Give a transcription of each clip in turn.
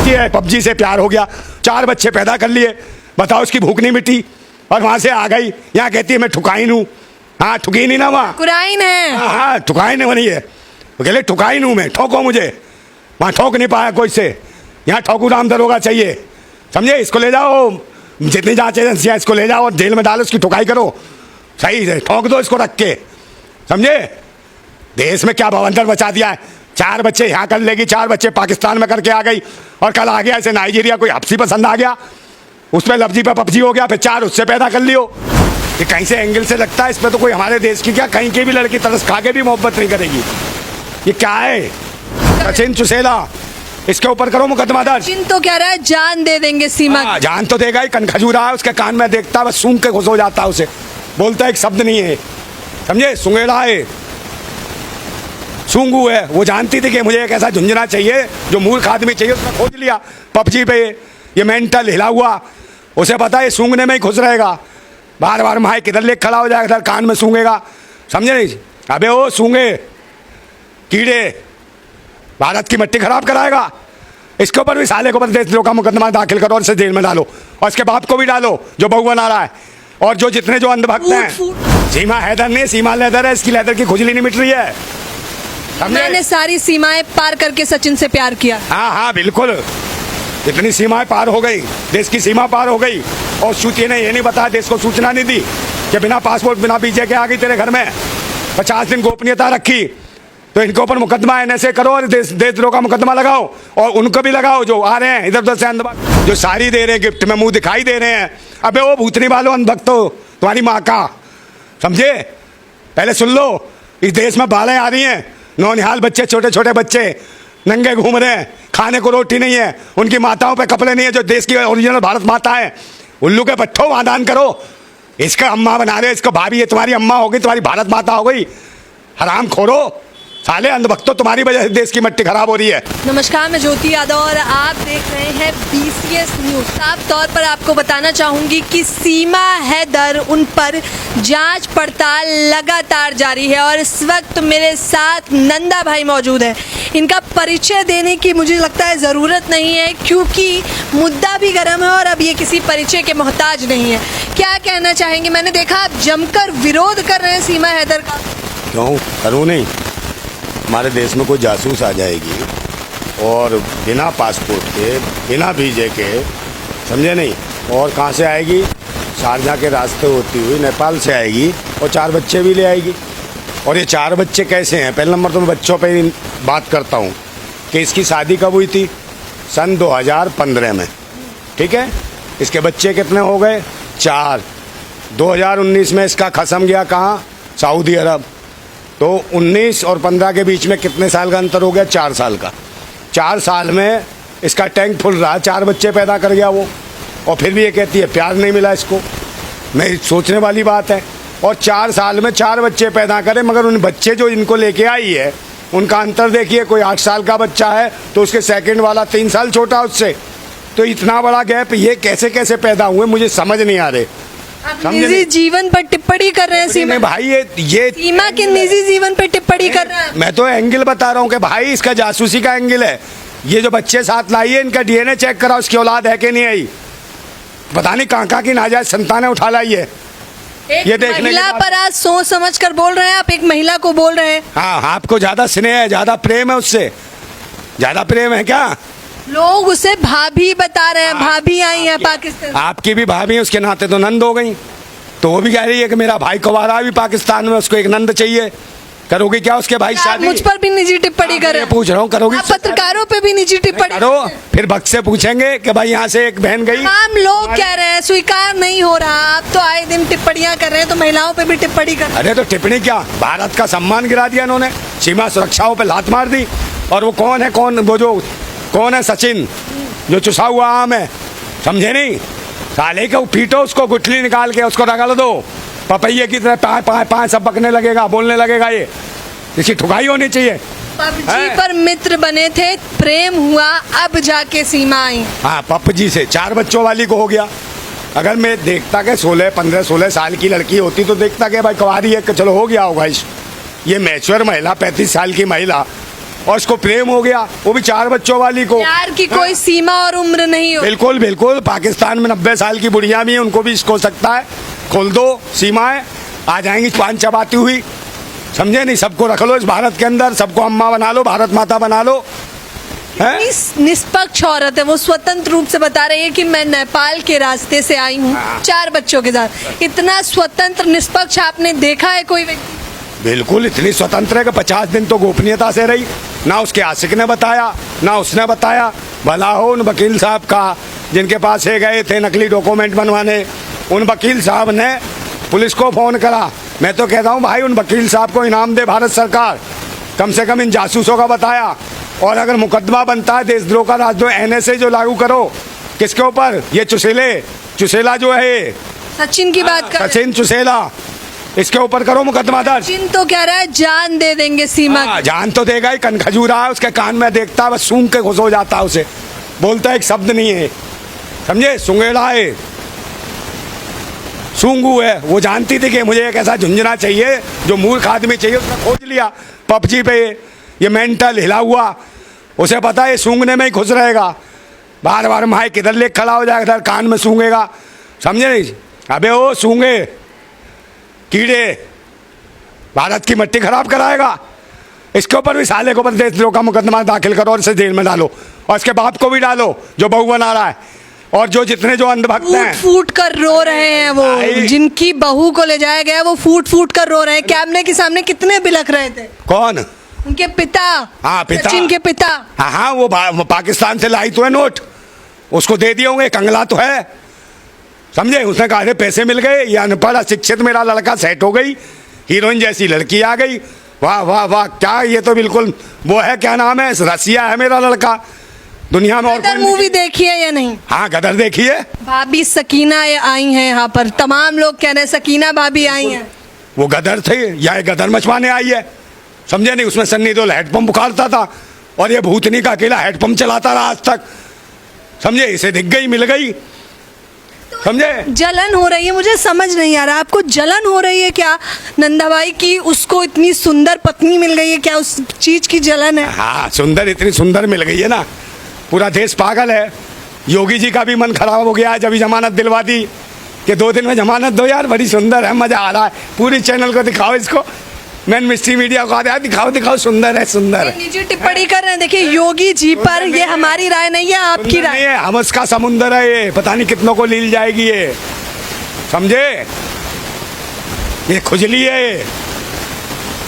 लड़की है, पबजी से प्यार हो गया, 4 बच्चे पैदा कर लिए, बताओ उसकी भूख नहीं मिटी, और वहां से आ गई, यहाँ कहती है मैं ठुकाइन हूँ। हाँ ठुकी नहीं ना वहाँ, कुराइन है। हाँ ठुकाइन बनी है, वो कहले ठुकाइन हूँ मैं, ठोको मुझे। वहाँ ठोक नहीं पाया कोई से, यहाँ ठोकू राम दरोगा चाहिए, समझे। इसको ले जाओ, जितनी जांच एजेंसियाँ इसको ले जाओ और जेल में डालो, उसकी ठुकाई करो, सही से ठोक दो इसको रख के, समझे। देश में क्या भवंडर बचा दिया है। 4 बच्चे यहाँ कर लेगी, 4 बच्चे पाकिस्तान में करके आ गई, और कल आ गया ऐसे नाइजीरिया कोई हफ्सी पसंद आ गया, उस पर लफ्जी पे पबजी हो गया, फिर 4 उससे पैदा कर लियो। ये कहीं से एंगल से लगता है, इस पर तो कोई हमारे देश की क्या कहीं की भी लड़की तरस खा के भी मोहब्बत नहीं करेगी। ये क्या है, सचिन चुसेला, इसके ऊपर करो मुकदमा दर्ज। सचिन तो कह रहा है जान दे देंगे सीमा की। जान तो देगा ही, कन खजूरा है उसके कान में, देखता बस सूंघ के खुश हो जाता है, उसे बोलता एक शब्द नहीं है, समझे। सुंगेड़ा है, सूंगू है, वो जानती थी कि मुझे एक ऐसा झुंझुना चाहिए जो मूर्ख आदमी चाहिए, उसने खोज लिया पबजी पे। ये मेंटल हिला हुआ, उसे पता है सूंघने में ही खुश रहेगा, बार बार माइक किधर ले खड़ा हो जाएगा, इधर कान में सूंघेगा, समझे नहीं। अबे वो सूंघे कीड़े, भारत की मिट्टी खराब कराएगा। इसके ऊपर भी साले को देशद्रोह का मुकदमा दाखिल करो और इसे जेल में डालो, और इसके बाप को भी डालो जो बहू बना रहा है, और जो जितने जो अंधभक्त हैं। सीमा हैदर नहीं, सीमा लेदर है, इसकी लेदर की खुजली नहीं मिट रही है। मैंने सारी सीमाएं पार करके सचिन से प्यार किया। हाँ हाँ बिल्कुल, इतनी सीमाएं पार हो गई, देश की सीमा पार हो गई, और श्रुति ने ये नहीं बताया, देश को सूचना नहीं दी कि बिना पासपोर्ट बिना वीजे के आ गई तेरे घर में, 50 दिन गोपनीयता रखी। तो इनके ऊपर मुकदमा एनएसए करो और देशद्रोह का मुकदमा लगाओ, और उनको भी लगाओ जो आ रहे हैं इधर उधर से अंधभक्त, जो साड़ी दे रहे हैं गिफ्ट में, मुंह दिखाई दे रहे हैं। अबे वो भूतनी वालों अंधभक्त हो, तुम्हारी माँ का, समझे। पहले सुन लो, इस देश में बालें आ रही हैं, नौनिहाल बच्चे, छोटे छोटे बच्चे नंगे घूम रहे हैं, खाने को रोटी नहीं है, उनकी माताओं पे कपड़े नहीं है जो देश की ओरिजिनल भारत माता है। उल्लू के पट्टो वादान करो, इसका अम्मा बना रहे, इसको भाभी, ये तुम्हारी अम्मा हो गई, तुम्हारी भारत माता हो गई, हराम खोरो साले अंधभक्तों, तुम्हारी वजह से देश की मिट्टी खराब हो रही है। नमस्कार, मैं ज्योति यादव और आप देख रहे हैं BCS न्यूज। साफ तौर पर आपको बताना चाहूंगी कि सीमा हैदर, उन पर जांच पड़ताल लगातार जारी है, और इस वक्त मेरे साथ नंदा भाई मौजूद है। इनका परिचय देने की मुझे लगता है ज़रूरत नहीं है, क्योंकि मुद्दा भी गर्म है और अब ये किसी परिचय के मोहताज नहीं है। क्या कहना चाहेंगे? मैंने देखा आप जमकर विरोध कर रहे हैं सीमा हैदर का। क्यों करूँ नहीं, हमारे देश में कोई जासूस आ जाएगी और बिना पासपोर्ट के, बिना वीजे के, समझे नहीं, और कहाँ से आएगी, शारजा के रास्ते होती हुई नेपाल से आएगी, और 4 बच्चे भी ले आएगी। और ये 4 बच्चे कैसे हैं? पहले नंबर तो मैं बच्चों पे ही बात करता हूँ कि इसकी शादी कब हुई थी, सन 2015 में, ठीक है। इसके बच्चे कितने हो गए? 4। 2019 में इसका खसम गया कहाँ? सऊदी अरब। तो 19 और 15 के बीच में कितने साल का अंतर हो गया? 4 साल का। 4 साल में इसका टैंक फुल रहा, 4 बच्चे पैदा कर गया वो, और फिर भी ये कहती है प्यार नहीं मिला इसको। मैं सोचने वाली बात है। और 4 साल में 4 बच्चे पैदा करे, मगर उन बच्चे जो इनको लेके आई है उनका अंतर देखिए, कोई 8 साल का बच्चा है तो उसके सेकंड वाला 3 साल छोटा उससे। तो इतना बड़ा गैप ये कैसे कैसे पैदा हुए, मुझे समझ नहीं आ रहे। निजी जीवन पर टिप्पणी कर रहे हैं सीमा भाई, ये सीमा के निजी जीवन पर टिप्पणी कर रहे हैं। मैं तो एंगल बता रहा हूँ कि भाई इसका जासूसी का एंगल है। ये जो बच्चे साथ लाई है, इनका DNA चेक कराओ, उसकी औलाद है कि नहीं आई। पता नहीं कहाँ की नाजायज संतानें उठा लाई है। ये देखने महिला पर आज सोच समझ कर बोल रहे हैं आप, एक महिला को बोल रहे हैं। हाँ, आपको ज्यादा स्नेह है, ज्यादा प्रेम है, उससे ज्यादा प्रेम है क्या? लोग उसे भाभी बता रहे हैं, भाभी आई हैं पाकिस्तान। आपकी भी भाभी, उसके नाते तो नंद हो गई। तो वो भी कह रही है कि मेरा भाई कुंवारा भी पाकिस्तान में, उसको एक नंद चाहिए। करोगे क्या उसके भाई शादी? मुझ पर भी निजी टिप्पणी कर रहे हैं। पूछ रहा हूँ, करोगे? पत्रकारों पे भी निजी टिप्पणी करो, फिर भक्त से पूछेंगे कि भाई यहाँ से एक बहन गई। हम लोग कह रहे हैं स्वीकार नहीं हो रहा। आप तो आए दिन टिप्पणियां कर रहे हैं, तो महिलाओं पे भी टिप्पणी कर रहे हैं। अरे तो टिप्पणी क्या, भारत का सम्मान गिरा दिया इन्होंने, सीमा सुरक्षाओं पे लात मार दी। और वो कौन है, कौन है? सचिन, जो चुसा हुआ आम है, समझे नहीं। साले को पीटो, उसको गुठली निकाल के उसको रगड़ दो, पपैये की तरह पाँच सब पकने लगेगा, बोलने लगेगा। ये इसकी ठुकाई होनी चाहिए। पबजी पर मित्र बने थे, प्रेम हुआ, अब जाके सीमा आई। हाँ, पबजी से 4 बच्चों वाली को हो गया। अगर मैं देखता कि 15-16 साल की लड़की होती तो देखता कि भाई कुंवारी है, चलो हो गया होगा। ये मैच्योर महिला, 35 साल की महिला, और इसको प्रेम हो गया, वो भी 4 बच्चों वाली को। प्यार की कोई सीमा और उम्र नहीं हो। बिल्कुल बिल्कुल, पाकिस्तान में 90 साल की बुढ़िया भी है, उनको भी इसको हो सकता है। खोल दो सीमाएं, आ जाएंगी पान चबाती हुई, समझे नहीं। सबको रख लो इस भारत के अंदर, सबको अम्मा बना लो, भारत माता बना लो। निष्पक्ष औरत है, वो स्वतंत्र रूप से बता रही है कि मैं नेपाल के रास्ते से आई हूँ 4 बच्चों के साथ। इतना स्वतंत्र निष्पक्ष आपने देखा है कोई व्यक्ति? बिल्कुल, इतनी स्वतंत्र है कि 50 दिन तो गोपनीयता से रही। ना उसके आशिक ने बताया, ना उसने बताया। भला हो उन वकील साहब का जिनके पास ये गए थे नकली डॉक्यूमेंट बनवाने, उन वकील साहब ने पुलिस को फ़ोन करा। मैं तो कहता हूँ भाई, उन वकील साहब को इनाम दे भारत सरकार, कम से कम इन जासूसों का बताया। और अगर मुकदमा बनता है देशद्रोह का, राजद्रोह, NSA जो लागू करो, किसके ऊपर? ये चुसेला जो है, सचिन की बात कर, सचिन चुसेला, इसके ऊपर करो मुकदमा दर्ज। सचिन तो कह रहा है जान दे देंगे सीमा की। जान तो देगा ही, कन खजूरा है उसके कान में, देखता है बस सूंघ के खुश हो जाता है, उसे बोलता एक शब्द नहीं है, समझे। सूंघेड़ा है, सूंघू है। वो जानती थी कि मुझे एक ऐसा झुंझुना चाहिए जो मूर्ख आदमी चाहिए, उसने खोज लिया PUBG पे। ये मेंटल हिला हुआ, उसे पता है सूंघने में ही खुश रहेगा। बार बार माइक इधर ले खड़ा हो जाएगा, इधर कान में सूंघेगा, समझे नहीं। अबे वो सूंघे कीड़े, भारत की मिट्टी खराब कराएगा। इसके ऊपर भी साले के ऊपर देशद्रोह का मुकदमा दाखिल करो और इसे जेल में डालो, और इसके बाप को भी डालो जो बहू बना रहा है, और जो जितने जो अंधभक्त हैं फूट कर रो रहे हैं। वो जिनकी बहू को ले जाया गया वो फूट फूट कर रो रहे हैं। कैमरे के सामने कितने बिलख रहे थे। कौन? उनके पिता। हाँ, पिता, सचिन के पिता। हाँ, वो पाकिस्तान से लाई तो है नोट, उसको दे दिए होंगे, कंगला तो है, समझे। उसने कहा पैसे मिल गए, ये अनपढ़ अशिक्षित मेरा लड़का सेट हो गई, हीरोइन जैसी लड़की आ गई, वाह वाह वाह, क्या ये तो बिल्कुल वो है, क्या नाम है, रसिया है मेरा लड़का दुनिया में। और गदर मूवी देखी है या नहीं? हाँ, गदर देखी है। भाभी सकीना आई हैं यहाँ पर, तमाम लोग कह रहे हैं सकीना भाभी आई हैं। वो गदर थे या गदर मचवाने आई है, समझे नहीं। उसमें सन्नी देओल हैंडपंप उखाड़ता था और ये भूतनी का अकेला हैंडपंप चलाता रहा आज तक, समझे। इसे दिख गई, मिल गई, समझे। जलन हो रही है, मुझे समझ नहीं आ रहा, आपको जलन हो रही है क्या नंदा भाई की उसको इतनी सुंदर पत्नी मिल गई है? क्या उस चीज की जलन है? हाँ, सुंदर, इतनी सुंदर मिल गई है ना, पूरा देश पागल है। योगी जी का भी मन खराब हो गया है जब जमानत दिलवा दी कि 2 दिन में जमानत दो यार, बड़ी सुंदर है, मजा आ रहा है। पूरी चैनल को दिखाओ इसको, मैन मिस्ट्री मीडिया को आते दिखाओ दिखाओ, सुंदर है, सुंदर है। निजी टिप्पणी कर रहे हैं, देखिए योगी जी पर, ये हमारी राय नहीं है, आपकी राय है। हम उसका समुंदर है, ये पता नहीं कितनों को लील जाएगी ये, समझे। ये खुजली है, ये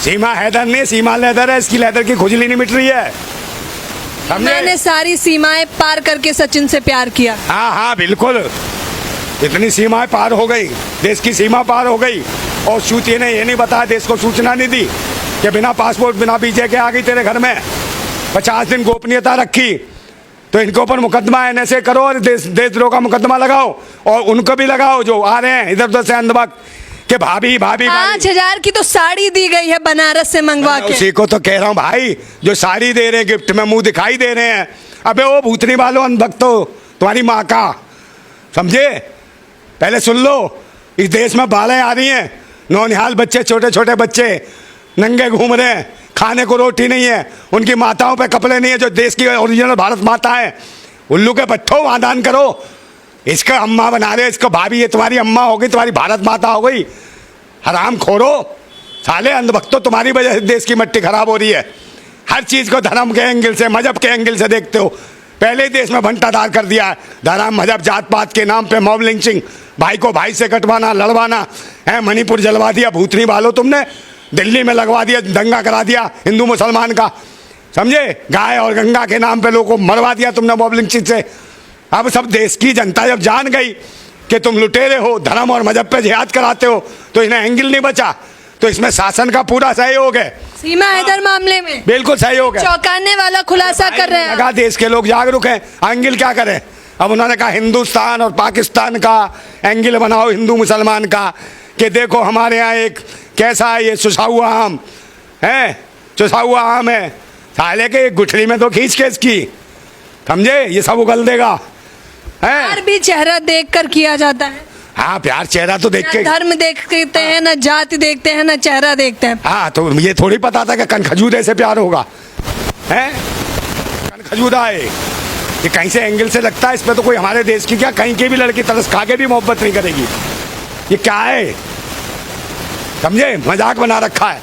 सीमा हैदर नहीं, सीमा लेदर है, इसकी लेदर की खुजली नहीं मिट रही है, समझे। मैंने सारी सीमाएं पार करके सचिन से प्यार किया। हाँ हाँ बिल्कुल, इतनी सीमाएं पार हो गई, देश की सीमा पार हो गई। और सूची ने ये नहीं बताया, देश को सूचना नहीं दी कि बिना पासपोर्ट बिना वीजे के आ गई तेरे घर में, 50 दिन गोपनीयता रखी। तो इनके ऊपर मुकदमा NSA करो और देशद्रोह का मुकदमा लगाओ, और उनको भी लगाओ जो आ रहे हैं इधर उधर से अंधभक्त कि भाभी भाभी 5,000 की तो साड़ी दी गई है बनारस से मंगवा के। उसी को तो कह रहा हूँ भाई, जो साड़ी दे रहे हैं गिफ्ट में, मुंह दिखाई दे रहे हैं। अबे वो भूतनी वालों अंधभक्तों, तुम्हारी माँ का, समझे। पहले सुन लो, इस देश में बालें आ रही हैं, नौनिहाल बच्चे, छोटे छोटे बच्चे नंगे घूम रहे हैं, खाने को रोटी नहीं है, उनकी माताओं पे कपड़े नहीं है, जो देश की ओरिजिनल भारत माता है। उल्लू के पट्टों वहाँ दान करो, इसका अम्मा बना रहे, इसको भाभी, ये तुम्हारी अम्मा हो गई, तुम्हारी भारत माता हो गई। हराम खोरो, साले अंधभक्तों, तुम्हारी वजह से देश की मिट्टी खराब हो रही है। हर चीज़ को धर्म के एंगल से, मजहब के एंगल से देखते हो। पहले ही देश में भंटादार कर दिया है, धर्म मजहब जात पात के नाम पे मॉब लिंचिंग, भाई को भाई से कटवाना, लड़वाना है। मणिपुर जलवा दिया भूतनी वालों तुमने, दिल्ली में लगवा दिया, दंगा करा दिया हिंदू मुसलमान का, समझे। गाय और गंगा के नाम पे लोगों को मरवा दिया तुमने मॉब लिंचिंग से। अब सब देश की जनता जब जान गई कि तुम लुटेरे हो, धर्म और मजहब पे जिहाद कराते हो, तो इन्हें एंगल नहीं बचा। तो इसमें शासन का पूरा सहयोग है, सीमा हैदर मामले में बिल्कुल सहयोग है। चौंकाने वाला खुलासा कर रहे हैं। लगा देश के लोग जागरूक हैं, एंगल क्या करें। अब उन्होंने कहा हिंदुस्तान और पाकिस्तान का एंगल बनाओ, हिंदू मुसलमान का, कि देखो हमारे यहाँ एक कैसा है, ये चुसा हुआ आम है, चुसा हुआ आम है, साले के गुठली में तो खींच के इसकी, समझे, ये सब उगल देगा। प्यार भी चेहरा देखकर किया जाता है। हाँ, प्यार चेहरा तो देख के, धर्म देखते हैं ना, जाति देखते हैं ना, चेहरा देखते हैं। हाँ, तो ये थोड़ी पता था कि कनखजूरे से प्यार होगा। हैं खजूदा है ये, कहीं से एंगल से लगता है इस पर तो कोई हमारे देश की क्या कहीं की भी लड़की तरस खा के भी मोहब्बत नहीं करेगी। ये क्या है, समझे, मजाक बना रखा है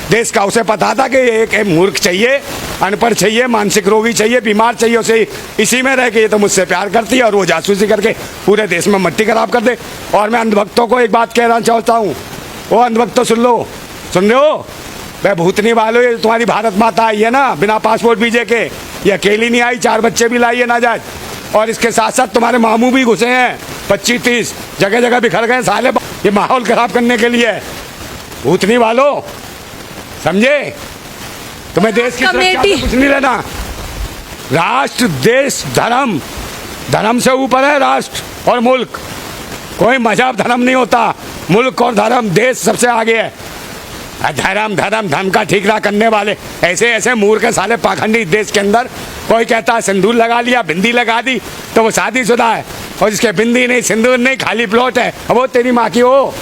देश का। उसे पता था कि एक मूर्ख चाहिए, अनपढ़ चाहिए, मानसिक रोगी चाहिए, बीमार चाहिए, उसे इसी में रह के ये तो मुझसे प्यार करती है और वो जासूसी करके पूरे देश में मट्टी खराब कर दे। और मैं अंधभक्तों को एक बात कहना चाहता हूँ, वो अंधभक्तों सुन लो, सुन रहे हो, वह भूतनी वालों, ये तुम्हारी भारत माता आई है ना बिना पासपोर्ट वीजे के, ये अकेली नहीं आई, 4 बच्चे भी लाई है नाजायज। और इसके साथ साथ तुम्हारे मामू भी घुसे हैं 25-30 जगह जगह बिखर गए साले, ये माहौल खराब करने के लिए। भूतनी वालों, समझे, तुम्हें देश की सुरक्षा से कुछ नहीं लेना। राष्ट्र, देश, धर्म, धर्म से ऊपर है राष्ट्र और मुल्क। कोई मजहब धर्म नहीं होता, मुल्क और धर्म, देश सबसे आगे है। धर्म धर्म धर्म का ठीकरा करने वाले ऐसे ऐसे मूर्ख साले पाखंडी देश के अंदर। कोई कहता है सिंदूर लगा लिया, बिंदी लगा दी तो वो शादीशुदा है, और जिसके बिंदी नहीं, सिंदूर नहीं, खाली प्लॉट है, अब वो तेरी माँ की हो।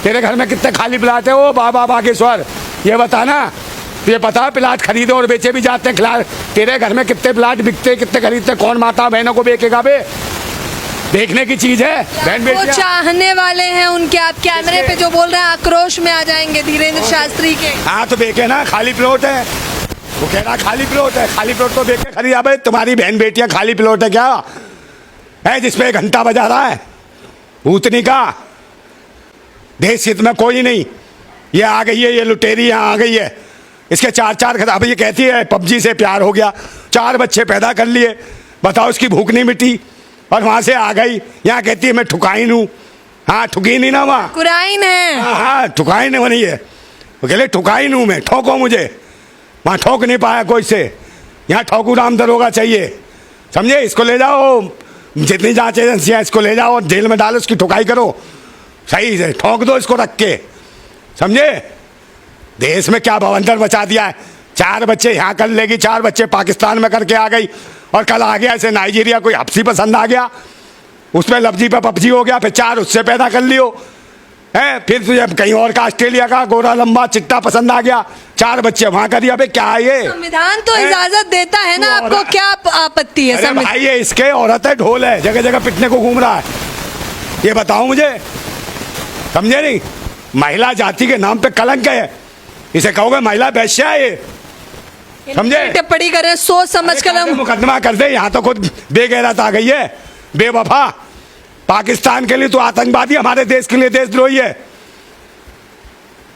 तेरे घर में कितने खाली प्लाट है वो बाबा बागेश्वर, ये बताना। ये पता, प्लाट खरीदे और बेचे भी जाते हैं खिला। तेरे घर में कितने प्लाट बिकते, कितने खरीदते, कौन माता बहनों को बेचेगा बे? देखने की चीज है। बहन वो चाहने वाले हैं उनके, आप कैमरे पे जो बोल रहे हैं आक्रोश में आ जाएंगे धीरेन्द्र शास्त्री के। हाँ तो बेचे ना, खाली प्लॉट है, वो कह रहा खाली प्लॉट है, खाली प्लॉट तो बेचे खरीदा। भाई तुम्हारी बहन बेटियां खाली प्लॉट है क्या है जिसपे घंटा बजा रहा है? भूतनी का देश हित में कोई नहीं। ये आ गई है, ये लुटेरी यहाँ आ गई है, इसके 4 अब ये कहती है पबजी से प्यार हो गया, 4 बच्चे पैदा कर लिए, बताओ इसकी भूख नहीं मिटी। और वहां से आ गई, यहाँ कहती है मैं ठुकाइन हूँ। हाँ ठुकी नहीं ना, वहाँ कुराइन है। हाँ ठुकाइन बनी है, वो कह ले ठुकाइन हूँ मैं, ठोको मुझे। वहाँ ठोक नहीं पाया कोई से, यहाँ ठोकू राम दरोगा चाहिए, समझे। इसको ले जाओ, जितनी जांच एजेंसियाँ, इसको ले जाओ और जेल में डालो, उसकी ठुकाई करो सही से, ठोक दो इसको रख के, समझे। देश में क्या बवंडर मचा दिया है। 4 बच्चे यहाँ कर लेगी, 4 बच्चे पाकिस्तान में करके आ गई, और कल आ गया ऐसे नाइजीरिया कोई हफ्सी पसंद आ गया, उसमें लफ्जी पे पबजी हो गया, फिर 4 उससे पैदा कर लियो है। फिर तुझे कहीं और का ऑस्ट्रेलिया का गोरा लंबा चिट्टा पसंद आ गया, 4 बच्चे वहां कर दिया। क्या है ये? संविधान तो इजाजत देता है ना, आपको क्या आपत्ति है? अरे भाई ये इसके औरत है, ढोल है, जगह जगह पिटने को घूम रहा है। ये बताओ मुझे, समझे नहीं, महिला जाति के नाम पे कलंक है, इसे कहोगे महिला वैश्या है ये, समझे। टिप्पणी करें सोच समझ कर, मुकदमा कर दे, यहाँ तो खुद बेगैरत आ गई है, बेवफा। पाकिस्तान के लिए तू आतंकवादी, हमारे देश के लिए देशद्रोही है,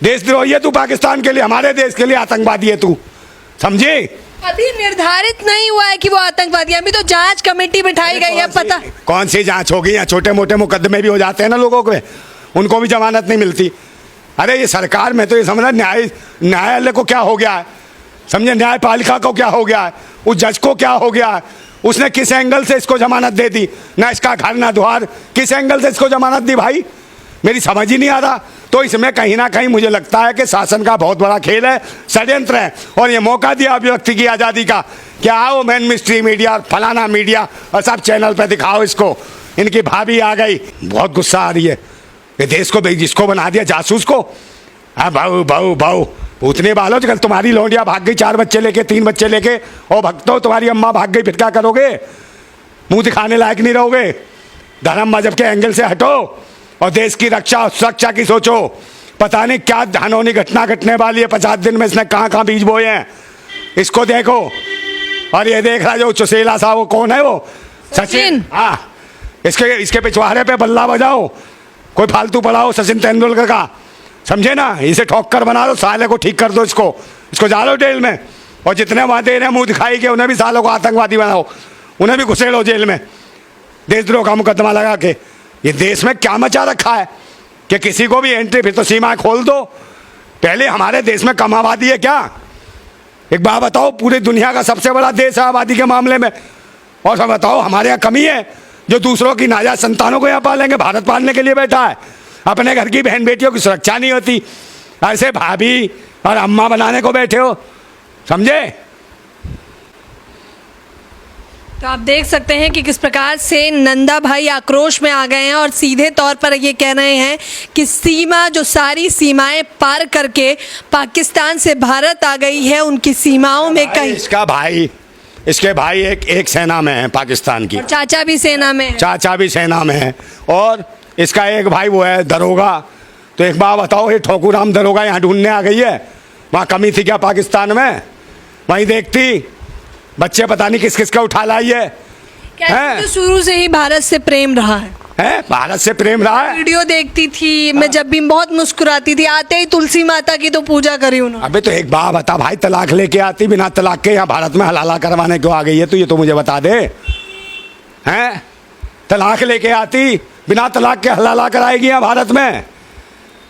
देशद्रोही है तू पाकिस्तान के लिए, हमारे देश के लिए आतंकवादी है तू, समझे। अभी निर्धारित नहीं हुआ है कि वो आतंकवादी, अभी तो जांच कमेटी बिठाई गई है। पता कौन सी जांच होगी? यहाँ छोटे मोटे मुकदमे भी हो जाते हैं ना लोगों के, उनको भी जमानत नहीं मिलती। अरे ये सरकार में तो ये समझना, न्यायालय को क्या हो गया है, समझे, न्यायपालिका को क्या हो गया है, उस जज को क्या हो गया है, उसने किस एंगल से इसको जमानत दे दी, ना इसका घर ना द्वार, किस एंगल से इसको जमानत दी भाई, मेरी समझ ही नहीं आ रहा। तो इसमें कहीं ना कहीं मुझे लगता है कि शासन का बहुत बड़ा खेल है, षड्यंत्र है, और ये मौका दिया अभिव्यक्ति की आज़ादी का, क्या आओ मेन मिस्ट्री मीडिया और फलाना मीडिया और सब चैनल पर दिखाओ इसको। इनकी भाभी आ गई, बहुत गुस्सा आ रही है, ये देश को जिसको बना दिया जासूस को। हाँ भाऊ भाऊ भाऊ पूछने वालों, कल तुम्हारी लौंडिया भाग गई 4 बच्चे लेके, 3 बच्चे लेके, और भक्तों तुम्हारी अम्मा भाग गई, फिर क्या करोगे? मुंह दिखाने लायक नहीं रहोगे। धर्म मजहब के एंगल से हटो और देश की रक्षा और सुरक्षा की सोचो। पता नहीं क्या घनौनी घटना घटने वाली है, 50 दिन में इसने कहाँ कहाँ बीज बोए हैं, इसको देखो। और ये देख रहा जो चुसेला सा, वो कौन है? वो सचिन। हाँ, इसके पिछवाड़े पे बल्ला बजाओ, कोई फालतू पढ़ाओ सचिन तेंदुलकर का, समझे ना। इसे ठोक कर बना दो, साले को ठीक कर दो, इसको डालो जेल में। और जितने वहाँ दे रहे हैं मुँह दिखाई के, उन्हें भी सालों को आतंकवादी बनाओ, उन्हें भी घुसेड़ो जेल में, देशद्रोह का मुकदमा लगा के। ये देश में क्या मचा रखा है कि किसी को भी एंट्री, फिर तो सीमाएं खोल दो। पहले हमारे देश में कम आबादी है क्या? एक बात बताओ, पूरी दुनिया का सबसे बड़ा देश है आबादी के मामले में, और सब बताओ हमारे यहाँ कमी है जो दूसरों की नाजायज संतानों को यहाँ पालेंगे? भारत पालने के लिए बैठा है, अपने घर की बहन बेटियों की सुरक्षा नहीं होती, ऐसे भाभी और अम्मा बनाने को बैठे हो, समझे। तो आप देख सकते हैं कि किस प्रकार से नंदा भाई आक्रोश में आ गए हैं और सीधे तौर पर ये कह रहे हैं कि सीमा जो सारी सीमाएं पार करके पाकिस्तान से भारत आ गई है, उनकी सीमाओं में कहीं इसके भाई एक सेना में है पाकिस्तान की, और चाचा भी सेना में है। चाचा भी सेना में है, और इसका एक भाई वो है दरोगा। तो एक बात बताओ, ये ठोकूराम दरोगा यहाँ ढूंढने आ गई है? वहाँ कमी थी क्या पाकिस्तान में? वहीं देखती, बच्चे पता नहीं किस किस का उठा लाई है। तो शुरू से ही भारत से प्रेम रहा है। भारत से प्रेम रहा है। वीडियो देखती थी मैं, जब भी बहुत मुस्कुराती थी, आते ही तुलसी माता की तो पूजा करी उन्होंने। अबे तो एक बात बता भाई, तलाक लेके आती, बिना तलाक के यहाँ भारत में हलाला करवाने क्यों आ गई है? तो ये तो मुझे बता दे। हैं, तलाक लेके आती, बिना तलाक के हलाला कराएगी यहाँ भारत में?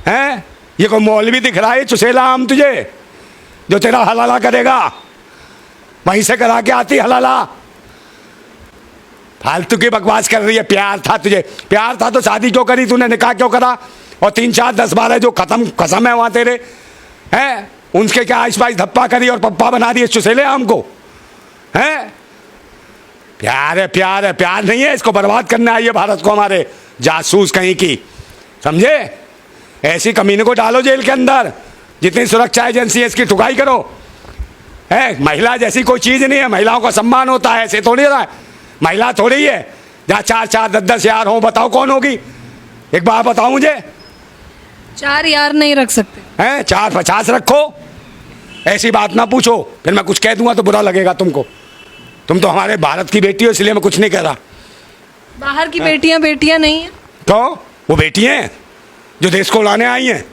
हैं, ये कोई मौलवी दिख रहा है चुसेला आम तुझे, जो तेरा हलाला करेगा? वहीं से करा के आती हलाला। फालतू की बकवास कर रही है। प्यार था तुझे, प्यार था तो शादी क्यों करी तूने, निकाह क्यों करा? और 3 4 10 12 जो कसम है वहाँ तेरे हैं, उनके क्या आइस पाइस धप्पा करी और पप्पा बना दिए चुसेले आम को? हैं, प्यार है, प्यार है, प्यार नहीं है। इसको बर्बाद करने आई है भारत को, हमारे जासूस कहीं की, समझे? ऐसी कमीने को डालो जेल के अंदर, जितनी सुरक्षा एजेंसी है इसकी ठुकाई करो। है, महिला जैसी कोई चीज़ नहीं है, महिलाओं का सम्मान होता है, ऐसे थोड़ी रहा है। महिला थोड़ी है जहाँ 4 4 10 10 यार हो, बताओ कौन होगी? एक बात बताओ मुझे। 4 यार नहीं रख सकते हैं, 4 50 रखो। ऐसी बात ना पूछो, फिर मैं कुछ कह दूंगा तो बुरा लगेगा तुमको। तुम तो हमारे भारत की बेटी हो, इसलिए मैं कुछ नहीं कह रहा। बाहर की बेटियां नहीं है तो वो बेटी हैं जो देश को उड़ाने आई हैं,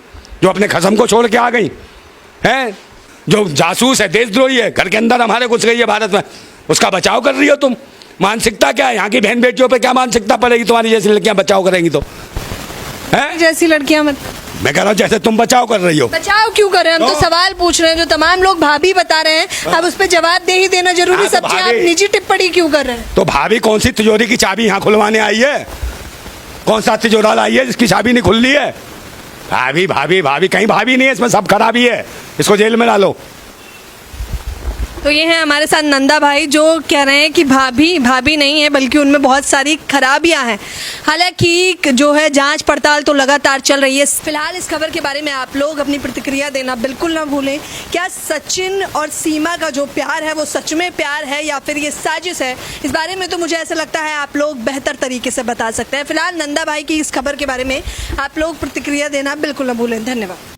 जो अपने खसम को छोड़ के आ गई हैं, जो जासूस है, देशद्रोही है, घर के अंदर हमारे घुस गई है भारत में, उसका बचाव कर रही हो तुम। मानसिकता क्या है यहाँ की? बहन बेटियों पे क्या मानसिकता पड़ेगी? तुम्हारी जैसी लड़कियां बचाव करेंगी तो हैं? जैसी लड़कियां मत, मैं कह रहा हूँ जैसे तुम बचाव कर रही हो। बचाव क्यों कर रहे हैं? हम तो सवाल पूछ रहे हैं, जो तमाम लोग भाभी बता रहे हैं, अब उस पर जवाब दे ही देना जरूरी। सबसे आप निजी टिप्पणी क्यों कर रहे हैं? तो भाभी कौन सी तिजोरी की चाबी यहाँ खुलवाने आई है? कौन सा तिजोरा लाई है जिसकी चाबी नहीं खुल रही है? भाभी भाभी भाभी, कहीं भाभी नहीं है, इसमें सब खराबी है। इसको जेल में डालो। तो ये है हमारे साथ नंदा भाई, जो कह रहे हैं कि भाभी नहीं है, बल्कि उनमें बहुत सारी खराबियां हैं। हालांकि जो है जांच पड़ताल तो लगातार चल रही है। फिलहाल इस खबर के बारे में आप लोग अपनी प्रतिक्रिया देना बिल्कुल ना भूलें। क्या सचिन और सीमा का जो प्यार है वो सच में प्यार है या फिर ये साजिश है? इस बारे में तो मुझे ऐसा लगता है आप लोग बेहतर तरीके से बता सकते हैं। फिलहाल नंदा भाई की इस खबर के बारे में आप लोग प्रतिक्रिया देना बिल्कुल ना भूलें। धन्यवाद।